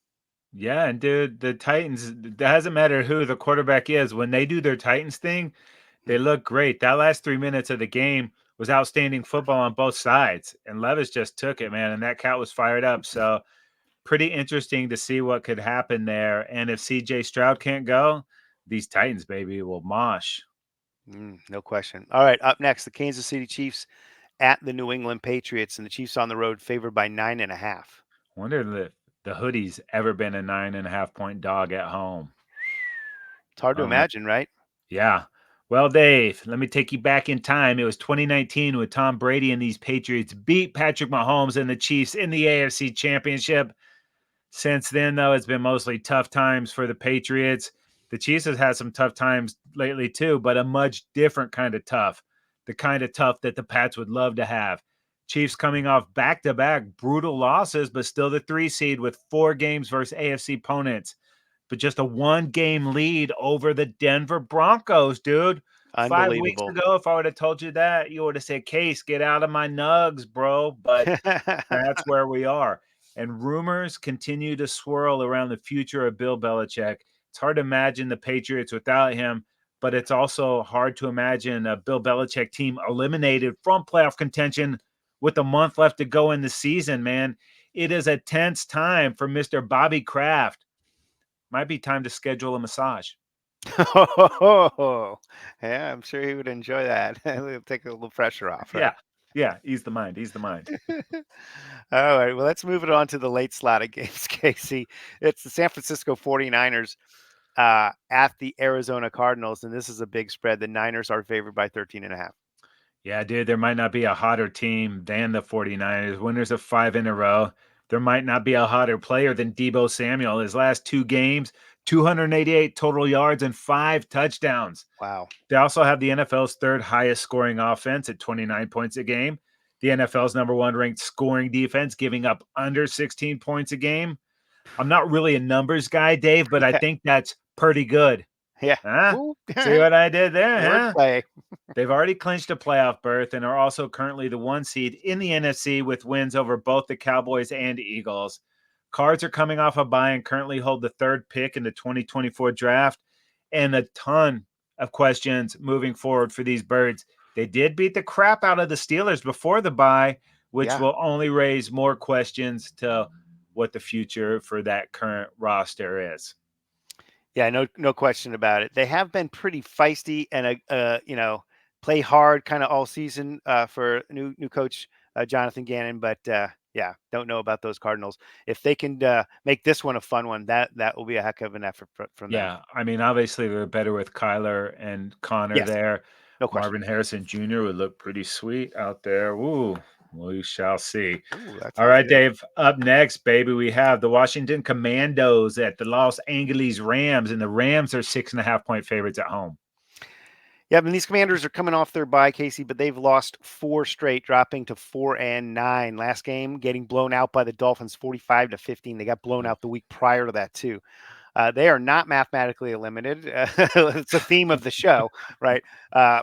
Yeah, and dude, the Titans, it doesn't matter who the quarterback is, when they do their Titans thing, they look great. That last 3 minutes of the game was outstanding football on both sides, and Levis just took it, man, and that cat was fired up. So pretty interesting to see what could happen there. And if CJ Stroud can't go, these Titans, baby, will mosh. No question. All right, up next, the Kansas City Chiefs at the New England Patriots, and the Chiefs on the road favored by 9.5. Wonder if the hoodie's ever been a 9.5 point dog at home. It's hard to Oh my, imagine, right? yeah. Well, Dave, let me take you back in time. It was 2019 when Tom Brady and these Patriots beat Patrick Mahomes and the Chiefs in the AFC Championship. Since then, though, it's been mostly tough times for the Patriots. The Chiefs have had some tough times lately, too, but a much different kind of tough. The kind of tough that the Pats would love to have. Chiefs coming off back to back brutal losses, but still the 3 seed with 4 games versus AFC opponents. But just a 1 game lead over the Denver Broncos, dude. 5 weeks Unbelievable. ago, if I would have told you that, you would have said, Case, get out of my nugs, bro. But that's where we are. And rumors continue to swirl around the future of Bill Belichick. It's hard to imagine the Patriots without him, but it's also hard to imagine a Bill Belichick team eliminated from playoff contention with a month left to go in the season, man. It is a tense time for Mr. Bobby Kraft. Might be time to schedule a massage. Oh, yeah, I'm sure he would enjoy that. It'll take a little pressure off, right? Yeah. Yeah. Ease the mind. Ease the mind. All right, well, let's move it on to the late slot of games, Casey. It's the San Francisco 49ers at the Arizona Cardinals, and this is a big spread. The Niners are favored by 13.5. Yeah, dude, there might not be a hotter team than the 49ers. Winners of 5 in a row. There might not be a hotter player than Debo Samuel. His last 2 games, 288 total yards and 5 touchdowns. Wow. They also have the NFL's third highest scoring offense at 29 points a game. The NFL's number 1 ranked scoring defense, giving up under 16 points a game. I'm not really a numbers guy, Dave, but I Yeah. think that's pretty good. Yeah. Huh? Ooh, See what I did there, huh? wordplay. They've already clinched a playoff berth and are also currently the 1 seed in the NFC with wins over both the Cowboys and Eagles. Cards are coming off a bye and currently hold the 3rd pick in the 2024 draft, and a ton of questions moving forward for these birds. They did beat the crap out of the Steelers before the bye, which Yeah. will only raise more questions to what the future for that current roster is. Yeah, no question about it. They have been pretty feisty and play hard kind of all season for new coach Jonathan Gannon, but yeah, don't know about those Cardinals. If they can make this one a fun one, that will be a heck of an effort from them. Yeah, I mean, obviously they're better with Kyler and Connor Yes, there. no question. Marvin Harrison Jr. would look pretty sweet out there. Ooh, we shall see. Ooh, that All sounds right, good. Dave. Up next, baby, we have the Washington Commandos at the Los Angeles Rams, and the Rams are 6.5 point favorites at home. Yeah, and these Commanders are coming off their bye, Casey, but they've lost 4 straight, dropping to 4-9. Last game, getting blown out by the Dolphins, 45-15. They got blown out the week prior to that too. They are not mathematically eliminated. It's a theme of the show, right?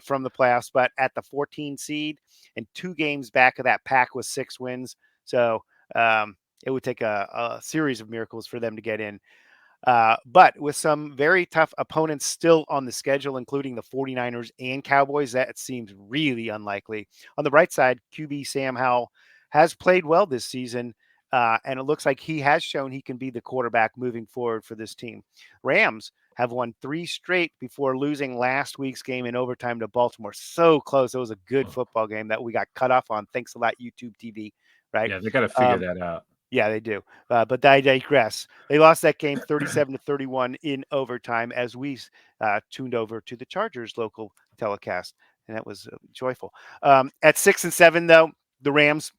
From the playoffs, but at the 14 seed and 2 games back of that pack with 6 wins. So it would take a series of miracles for them to get in. But with some very tough opponents still on the schedule, including the 49ers and Cowboys, that seems really unlikely. On the right side, QB Sam Howell has played well this season, and it looks like he has shown he can be the quarterback moving forward for this team. Rams have won 3 straight before losing last week's game in overtime to Baltimore. So close. It was a good football game that we got cut off on. Thanks a lot, YouTube TV, right? Yeah, they got to figure Um, that out. yeah, they do. But I digress. They lost that game 37-31 in overtime as we tuned over to the Chargers local telecast, and that was joyful. At 6-7, though, the Rams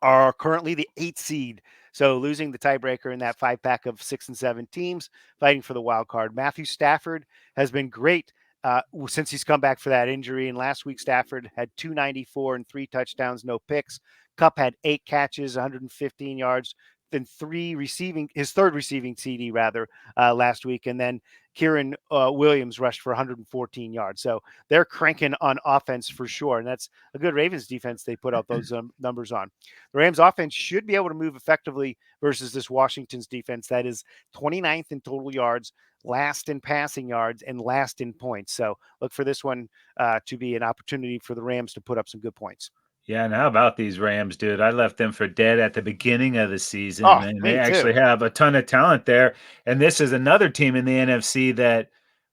are currently the 8th seed. So losing the tiebreaker in that 5 pack of 6 and 7 teams fighting for the wild card. Matthew Stafford has been great since he's come back for that injury. And last week, Stafford had 294 and 3 touchdowns, no picks. Cup had 8 catches, 115 yards, then his third receiving CD rather last week. And then Kieran Williams rushed for 114 yards. So they're cranking on offense for sure. And that's a good Ravens defense they put out those numbers on. The Rams offense should be able to move effectively versus this Washington's defense that is 29th in total yards, last in passing yards, and last in points. So look for this one to be an opportunity for the Rams to put up some good points. Yeah, and how about these Rams, dude? I left them for dead at the beginning of the season, Oh, and they me too. actually have a ton of talent there. And this is another team in the NFC that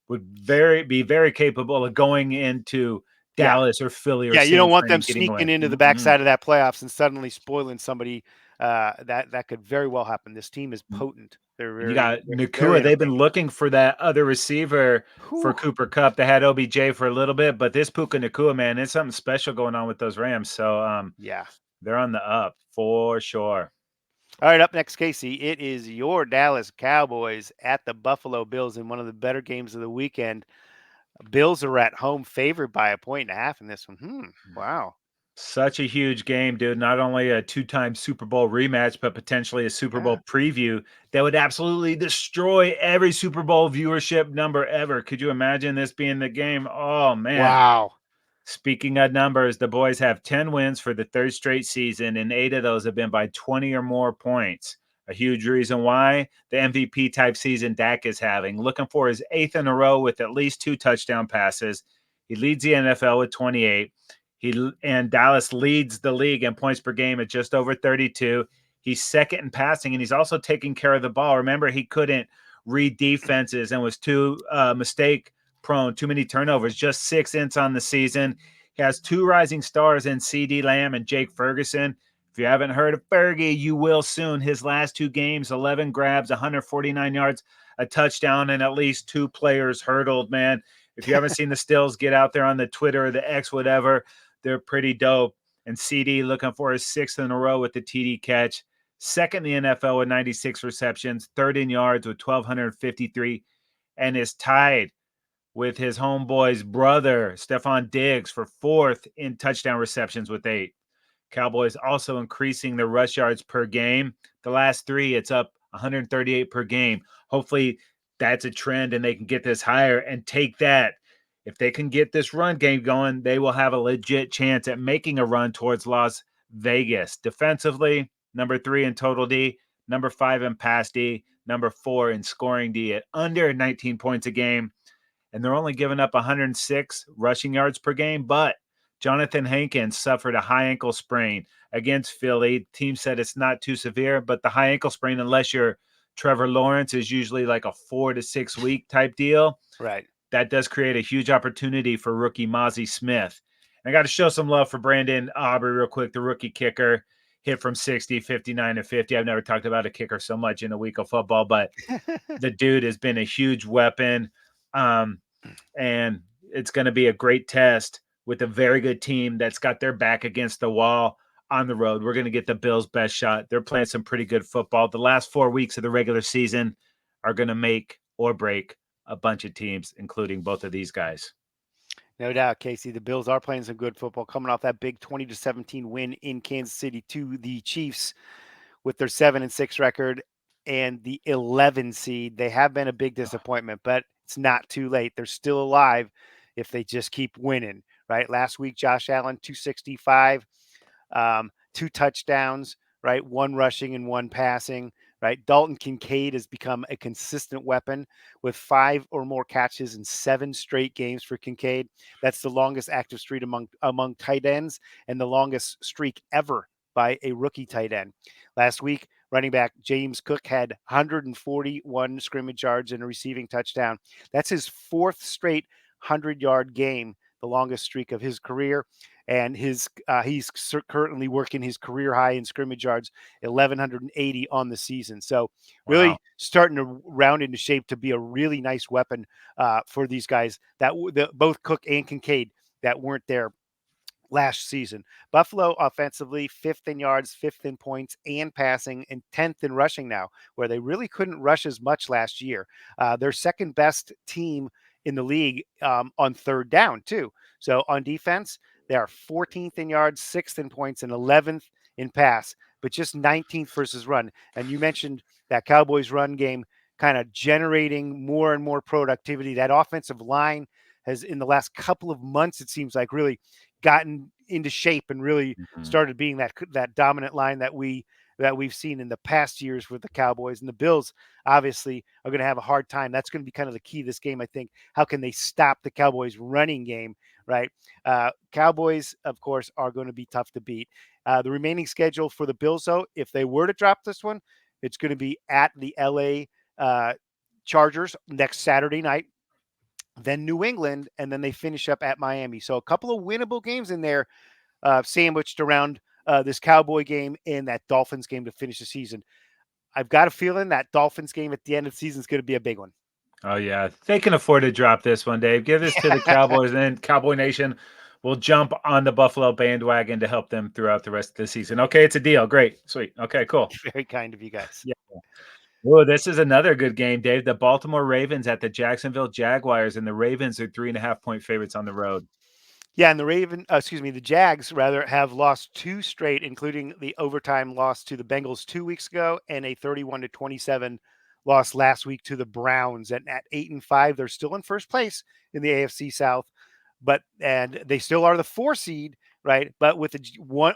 would be very capable of going into Yeah. Dallas or Philly or Yeah, you San don't want Fran them and getting sneaking away. into the Mm-mm. backside of that playoffs and suddenly spoiling somebody. That could very well happen. This team is potent. They're And you very, got very Nakua. They've been entertaining. looking for that other receiver for Whew. Cooper Cup. They had OBJ for a little bit, but this Puka Nakua, man, it's something special going on with those Rams. So Yeah. they're on the up for sure. All right, up next, Casey. It is your Dallas Cowboys at the Buffalo Bills in one of the better games of the weekend. Bills are at home, favored by a point and a half in this one. Wow. Such a huge game, dude. Not only a two-time Super Bowl rematch, but potentially a Super Yeah. Bowl preview that would absolutely destroy every Super Bowl viewership number ever. Could you imagine this being the game? Oh, man. Wow. Speaking of numbers, the boys have 10 wins for the third straight season, and 8 of those have been by 20 or more points. A huge reason why the MVP type season Dak is having, looking for his 8th in a row with at least 2 touchdown passes. He leads the NFL with 28. And Dallas leads the league in points per game at just over 32. He's second in passing, and he's also taking care of the ball. Remember, he couldn't read defenses and was too mistake prone, too many turnovers, just 6 ints on the season. He has 2 rising stars in CD Lamb and Jake Ferguson. If you haven't heard of Fergie, you will soon. His last 2 games, 11 grabs, 149 yards, a touchdown, and at least 2 players hurdled, man. If you haven't seen the stills, get out there on the Twitter or the X, whatever. They're pretty dope. And CD looking for his 6th in a row with the TD catch. Second in the NFL with 96 receptions, third in yards with 1,253, and is tied with his homeboy's brother, Stephon Diggs, for 4th in touchdown receptions with 8. Cowboys also increasing their rush yards per game. The last 3, it's up 138 per game. Hopefully that's a trend and they can get this higher and take that. If they can get this run game going, they will have a legit chance at making a run towards Las Vegas. Defensively, number 3 in total D, number 5 in pass D, number 4 in scoring D at under 19 points a game, and they're only giving up 106 rushing yards per game. But Jonathan Hankins suffered a high ankle sprain against Philly. Team said it's not too severe, but the high ankle sprain, unless you're Trevor Lawrence, is usually like a 4 to 6 week type deal. Right. That does create a huge opportunity for rookie Mozzie Smith. And I got to show some love for Brandon Aubrey real quick, the rookie kicker. Hit from 60, 59, and 50. I've never talked about a kicker so much in a week of football, but the dude has been a huge weapon. Um, and it's going to be a great test with a very good team that's got their back against the wall on the road. We're going to get the Bills' best shot. They're playing some pretty good football. The last 4 weeks of the regular season are going to make or break a bunch of teams, including both of these guys. No doubt, Casey. The Bills are playing some good football, coming off that big 20-17 win in Kansas City to the Chiefs with their 7-6 record and the 11 seed. They have been a big disappointment, but it's not too late. They're still alive if they just keep winning. Right. Last week, Josh Allen 265, 2 touchdowns. Right, 1 rushing and 1 passing. right? Dalton Kincaid has become a consistent weapon with 5 or more catches in 7 straight games for Kincaid. That's the longest active streak among tight ends and the longest streak ever by a rookie tight end. Last week, running back James Cook had 141 scrimmage yards and a receiving touchdown. That's his 4th straight 100-yard game, the longest streak of his career. And he's currently working his career high in scrimmage yards, 1,180 on the season. So Wow. really starting to round into shape to be a really nice weapon for these guys both Cook and Kincaid that weren't there last season. Buffalo offensively, 5th in yards, 5th in points and passing, and 10th in rushing now, where they really couldn't rush as much last year. They're second best team in the league on third down, too. So on defense, they are 14th in yards, 6th in points, and 11th in pass, but just 19th versus run. And you mentioned that Cowboys run game kind of generating more and more productivity. That offensive line has, in the last couple of months, it seems like, really gotten into shape and really Mhm. started being that dominant line that we've seen in the past years with the Cowboys. And the Bills obviously are going to have a hard time. That's going to be kind of the key of this game, I think. How can they stop the Cowboys running game, right? Cowboys, of course, are going to be tough to beat. The remaining schedule for the Bills, though, if they were to drop this one, it's going to be at the LA Chargers next Saturday night, then New England, and then they finish up at Miami. So a couple of winnable games in there, sandwiched around this Cowboy game and that Dolphins game to finish the season. I've got a feeling that Dolphins game at the end of the season is going to be a big one. Oh yeah, they can afford to drop this one, Dave. Give this to the Cowboys, and then Cowboy Nation will jump on the Buffalo bandwagon to help them throughout the rest of the season. Okay, it's a deal. Great, sweet. Okay, cool. Very kind of you guys. Yeah. Oh, this is another good game, Dave. The Baltimore Ravens at the Jacksonville Jaguars, and the Ravens are 3.5 point favorites on the road. Yeah, and the Jags rather have lost 2 straight, including the overtime loss to the Bengals 2 weeks ago and a 31-27 loss last week to the Browns. And at 8-5, they're still in first place in the AFC South, and they still are the 4 seed, right? But with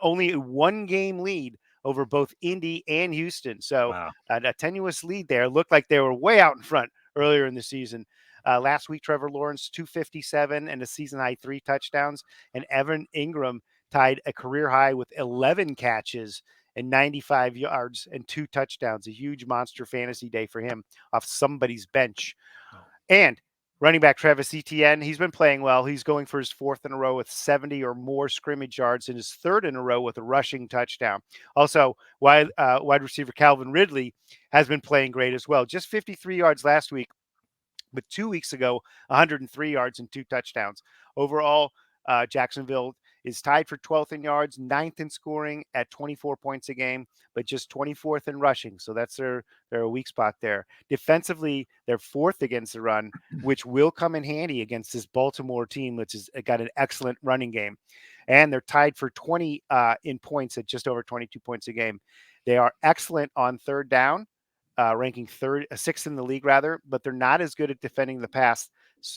only a 1 game lead over both Indy and Houston. So Wow. a tenuous lead there. Looked like they were way out in front earlier in the season. Last week, Trevor Lawrence, 257 and a season high 3 touchdowns. And Evan Ingram tied a career high with 11 catches and 95 yards and 2 touchdowns. A huge monster fantasy day for him off somebody's bench. Oh, And running back Travis Etienne, he's been playing well. He's going for his 4th in a row with 70 or more scrimmage yards and his 3rd in a row with a rushing touchdown. Also, wide receiver Calvin Ridley has been playing great as well. Just 53 yards last week, but 2 weeks ago, 103 yards and 2 touchdowns. Overall, Jacksonville is tied for 12th in yards, 9th in scoring at 24 points a game, but just 24th in rushing. So that's their weak spot there. Defensively, they're 4th against the run, which will come in handy against this Baltimore team, which has got an excellent running game. And they're tied for 20 in points at just over 22 points a game. They are excellent on third down, ranking 6th in the league rather, but they're not as good at defending the pass,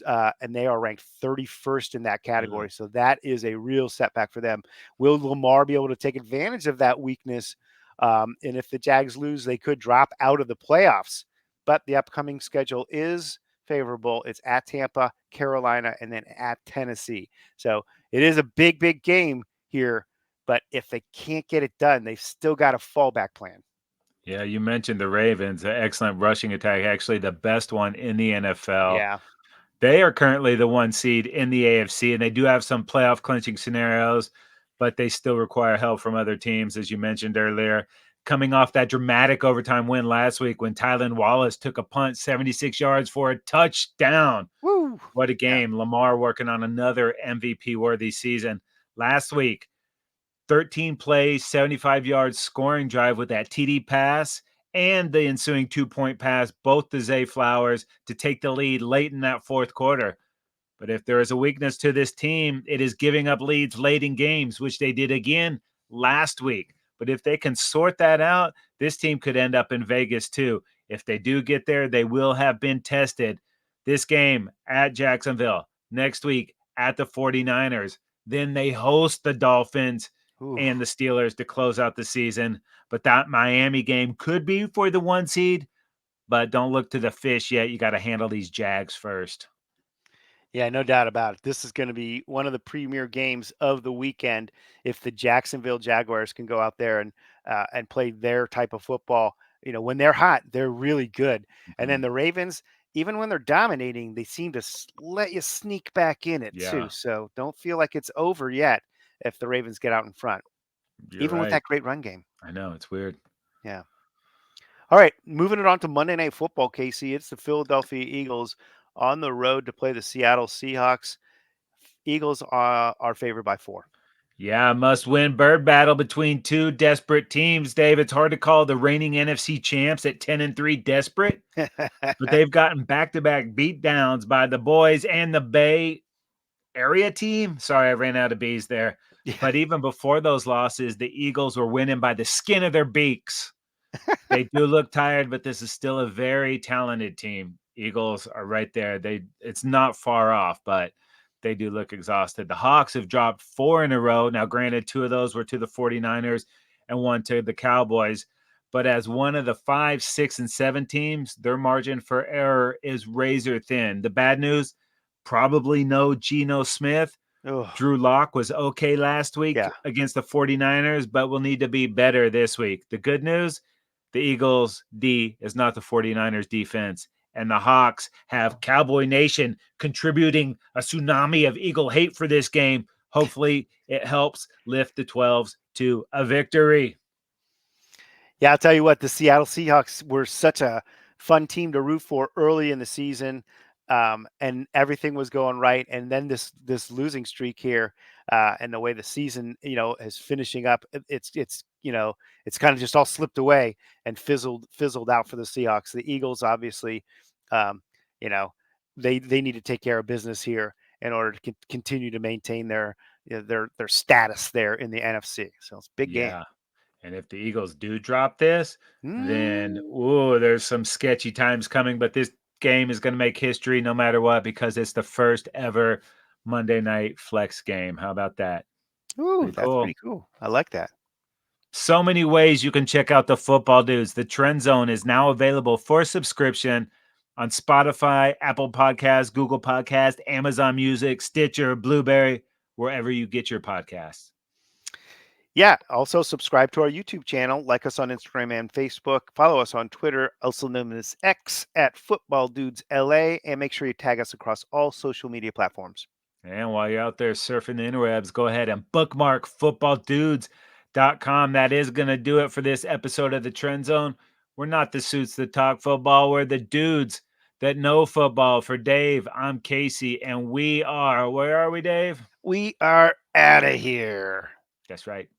and they are ranked 31st in that ugh. category. So that is a real setback for them. Will Lamar be able to take advantage of that weakness? And if the Jags lose, they could drop out of the playoffs. But the upcoming schedule is favorable. It's at Tampa, Carolina, and then at Tennessee. So it is a big, big game here. But if they can't get it done, they've still got a fallback plan. Yeah, you mentioned the Ravens, an excellent rushing attack, actually the best one in the NFL. Yeah. They are currently the 1 seed in the AFC, and they do have some playoff clinching scenarios, but they still require help from other teams, as you mentioned earlier. Coming off that dramatic overtime win last week when Tylan Wallace took a punt 76 yards for a touchdown. Woo. What a Yeah. game. Lamar working on another MVP worthy season. Last week, 13 plays, 75 yards scoring drive with that TD pass and the ensuing 2 point pass, both to Zay Flowers to take the lead late in that fourth quarter. But if there is a weakness to this team, it is giving up leads late in games, which they did again last week. But if they can sort that out, this team could end up in Vegas too. If they do get there, they will have been tested. This game at Jacksonville, next week at the 49ers. Then they host the Dolphins Ooh. and the Steelers to close out the season. But that Miami game could be for the 1 seed, but don't look to the fish yet. You got to handle these Jags first. Yeah, no doubt about it. This is going to be one of the premier games of the weekend. If the Jacksonville Jaguars can go out there and play their type of football, when they're hot, they're really good. And then Mhm. the Ravens, even when they're dominating, they seem to let you sneak back in it too. Yeah, So don't feel like it's over yet if the Ravens get out in front, you're even with right. that great run game. I know it's weird. Yeah. All right, moving it on to Monday Night Football, Casey. It's the Philadelphia Eagles on the road to play the Seattle Seahawks. Eagles are favored by 4. Yeah, must win bird battle between two desperate teams, Dave. It's hard to call the reigning NFC champs at 10-3 desperate, but they've gotten back-to-back beat downs by the boys and the Bay Area team. Sorry, I ran out of B's there. Yeah. But even before those losses, the Eagles were winning by the skin of their beaks. They do look tired, but this is still a very talented team. Eagles are right there. It's not far off, but they do look exhausted. The Hawks have dropped 4 in a row. Now, granted, 2 of those were to the 49ers and 1 to the Cowboys. But as one of the 5, 6, and 7 teams, their margin for error is razor thin. The bad news, probably no Geno Smith. Oh, Drew Lock was okay last week yeah. against the 49ers, but will need to be better this week. The good news, the Eagles D is not the 49ers defense. And the Hawks have Cowboy Nation contributing a tsunami of Eagle hate for this game. Hopefully, it helps lift the 12s to a victory. Yeah, I'll tell you what, the Seattle Seahawks were such a fun team to root for early in the season, and everything was going right. And then this losing streak here, and the way the season is finishing up, it's kind of just all slipped away and fizzled out for the Seahawks. The Eagles, obviously, um, you know, they need to take care of business here in order to continue to maintain their status there in the NFC. So it's a big game. Yeah. And if the Eagles do drop this, then Mm. there's some sketchy times coming. But this game is going to make history no matter what because it's the first ever Monday night flex game. How about that? Ooh, Pretty that's cool. pretty cool. I like that. So many ways you can check out the football dudes. The Trend Zone is now available for subscription on Spotify, Apple Podcasts, Google Podcasts, Amazon Music, Stitcher, Blueberry, wherever you get your podcasts. Yeah. Also, subscribe to our YouTube channel, like us on Instagram and Facebook, follow us on Twitter, also known as X at Football Dudes LA, and make sure you tag us across all social media platforms. And while you're out there surfing the interwebs, go ahead and bookmark footballdudes.com. That is going to do it for this episode of the Trend Zone. We're not the suits that talk football, we're the dudes that know football. For Dave, I'm Casey, and we are, where are we, Dave? We are out of here. That's right.